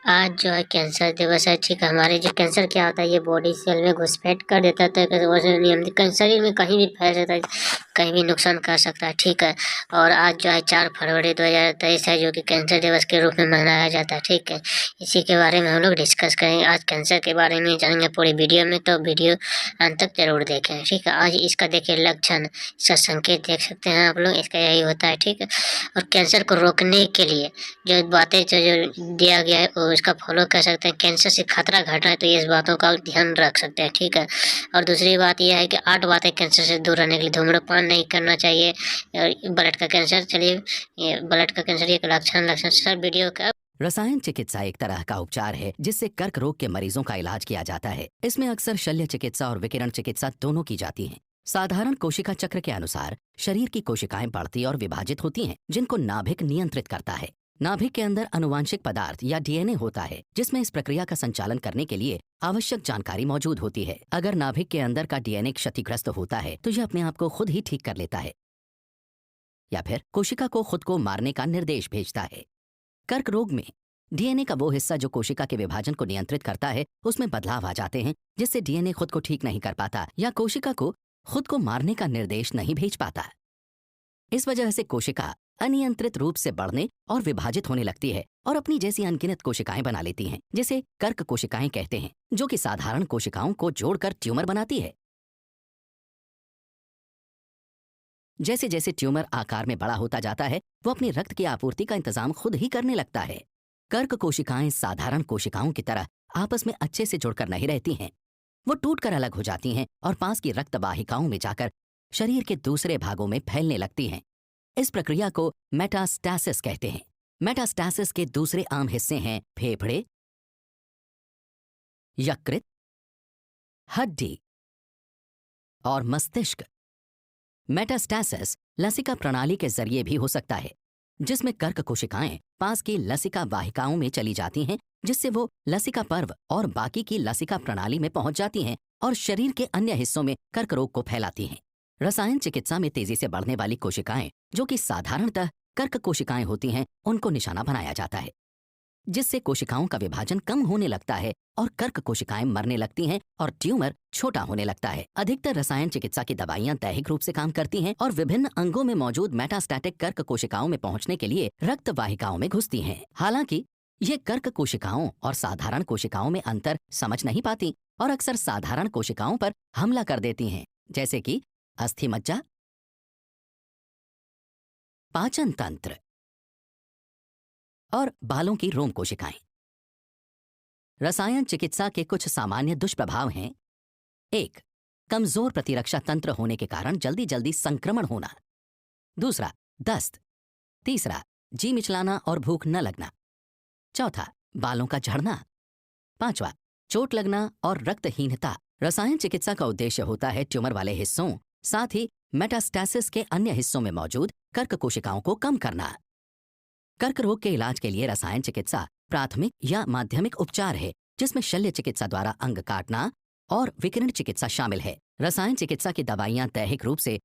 आज जो है कैंसर दिवस है। ठीक है, हमारे जो कैंसर क्या होता है, ये बॉडी सेल में घुसपैठ कर देता है, तो नियम शरीर में कहीं भी फैल सकता है, कहीं भी नुकसान कर सकता है। ठीक है, और आज जो है 4 फरवरी 2023 है, जो कि कैंसर दिवस के रूप में मनाया जाता है। ठीक है, इसी के बारे में हम लोग डिस्कस करेंगे। आज कैंसर के बारे में जानेंगे पूरी वीडियो में, तो वीडियो अंत तक जरूर देखें। ठीक है, आज इसका देखिए लक्षण, इसका संकेत देख सकते हैं आप लोग, इसका यही होता है। ठीक है, और कैंसर को रोकने के लिए जो बातें जो दिया गया है वो इसका फॉलो कर सकते हैं। कैंसर से खतरा घट रहा है तो ये इस बातों का ध्यान रख सकते हैं। ठीक है, और दूसरी बात यह है कि 8 बातें कैंसर से दूर रहने के लिए। धूम्रपान नहीं करना चाहिए। ब्लड का कैंसर, चलिए ये ब्लड का कैंसर एक लक्षण सर वीडियो का। रसायन चिकित्सा एक तरह का उपचार है जिससे कर्क रोग के मरीजों का इलाज किया जाता है। इसमें अक्सर शल्य चिकित्सा और विकिरण चिकित्सा दोनों की जाती हैं। साधारण कोशिका चक्र के अनुसार शरीर की कोशिकाएं बढ़ती और विभाजित होती हैं, जिनको नाभिक नियंत्रित करता है। नाभिक के अंदर अनुवांशिक पदार्थ या डीएनए होता है, जिसमें इस प्रक्रिया का संचालन करने के लिए आवश्यक जानकारी मौजूद होती है। अगर नाभिक के अंदर का डीएनए क्षतिग्रस्त होता है तो यह अपने आप को खुद ही ठीक कर लेता है या फिर कोशिका को खुद को मारने का निर्देश भेजता है। कर्क रोग में डीएनए का वो हिस्सा जो कोशिका के विभाजन को नियंत्रित करता है, उसमें बदलाव आ जाते हैं, जिससे डीएनए खुद को ठीक नहीं कर पाता या कोशिका को खुद को मारने का निर्देश नहीं भेज पाता। इस वजह से कोशिका अनियंत्रित रूप से बढ़ने और विभाजित होने लगती है और अपनी जैसी अनगिनत कोशिकाएं बना लेती हैं, जिसे कर्क कोशिकाएं कहते हैं, जो कि साधारण कोशिकाओं को जोड़कर ट्यूमर बनाती है। जैसे जैसे ट्यूमर आकार में बड़ा होता जाता है, वो अपनी रक्त की आपूर्ति का इंतजाम खुद ही करने लगता है। कर्क कोशिकाएं साधारण कोशिकाओं की तरह आपस में अच्छे से जुड़कर नहीं रहती हैं। वो टूटकर अलग हो जाती हैं और पास की रक्त वाहिकाओं में जाकर शरीर के दूसरे भागों में फैलने लगती हैं। इस प्रक्रिया को मेटास्टैसिस कहते हैं। मेटास्टैसिस के दूसरे आम हिस्से हैं फेफड़े, यकृत, हड्डी और मस्तिष्क। मेटास्टैसिस लसिका प्रणाली के जरिए भी हो सकता है, जिसमें कर्क कोशिकाएं पास की लसिका वाहिकाओं में चली जाती हैं, जिससे वो लसिका पर्व और बाकी की लसिका प्रणाली में पहुंच जाती हैं और शरीर के अन्य हिस्सों में कर्क रोग को फैलाती हैं। रसायन चिकित्सा में तेजी से बढ़ने वाली कोशिकाएं, जो कि साधारणतः कर्क कोशिकाएं होती हैं, उनको निशाना बनाया जाता है, जिससे कोशिकाओं का विभाजन कम होने लगता है और कर्क कोशिकाएं मरने लगती हैं और ट्यूमर छोटा होने लगता है। अधिकतर रसायन चिकित्सा की दवाइयां दैहिक रूप से काम करती हैं और विभिन्न अंगों में मौजूद मेटास्टैटिक कर्क कोशिकाओं में पहुंचने के लिए रक्त वाहिकाओं में घुसती हैं। हालांकि ये कर्क कोशिकाओं और साधारण कोशिकाओं में अंतर समझ नहीं पाती और अक्सर साधारण कोशिकाओं पर हमला कर देती हैं, जैसे कि अस्थि मज्जा, पाचन तंत्र और बालों की रोम कोशिकाएं। रसायन चिकित्सा के कुछ सामान्य दुष्प्रभाव हैं। 1. कमजोर प्रतिरक्षा तंत्र होने के कारण जल्दी जल्दी संक्रमण होना। 2. दस्त। 3. जी मिचलाना और भूख न लगना। 4. बालों का झड़ना। 5. चोट लगना और रक्तहीनता। रसायन चिकित्सा का उद्देश्य होता है ट्यूमर वाले हिस्सों, साथ ही मेटास्टैसिस के अन्य हिस्सों में मौजूद कर्क कोशिकाओं को कम करना। कर्क रोग के इलाज के लिए रसायन चिकित्सा प्राथमिक या माध्यमिक उपचार है, जिसमें शल्य चिकित्सा द्वारा अंग काटना और विकिरण चिकित्सा शामिल है। रसायन चिकित्सा की दवाइयां दैहिक रूप से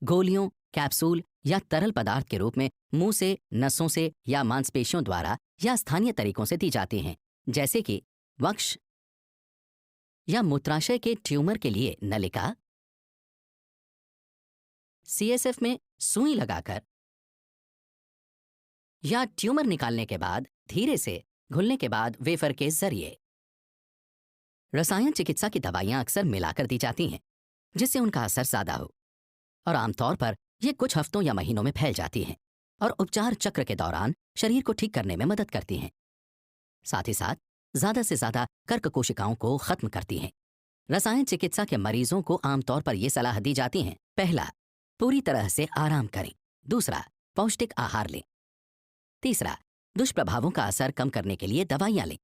गोलियों, कैप्सूल या तरल पदार्थ के रूप में मुंह से, नसों से या मांसपेशियों द्वारा या स्थानीय तरीकों से दी जाती हैं, जैसे कि वक्ष या मूत्राशय के ट्यूमर के लिए नलिका, सीएसएफ में सुई लगाकर या ट्यूमर निकालने के बाद धीरे से घुलने के बाद वेफर के जरिए। रसायन चिकित्सा की दवाइयां अक्सर मिलाकर दी जाती हैं, जिससे उनका असर ज्यादा हो और आमतौर पर ये कुछ हफ्तों या महीनों में फैल जाती हैं और उपचार चक्र के दौरान शरीर को ठीक करने में मदद करती हैं। साथ ही साथ ज्यादा से ज्यादा कर्क कोशिकाओं को खत्म करती हैं। रसायन चिकित्सा के मरीजों को आमतौर पर यह सलाह दी जाती है: पहला, पूरी तरह से आराम करें। 2. पौष्टिक आहार लें। 3. दुष्प्रभावों का असर कम करने के लिए दवाइयां लें।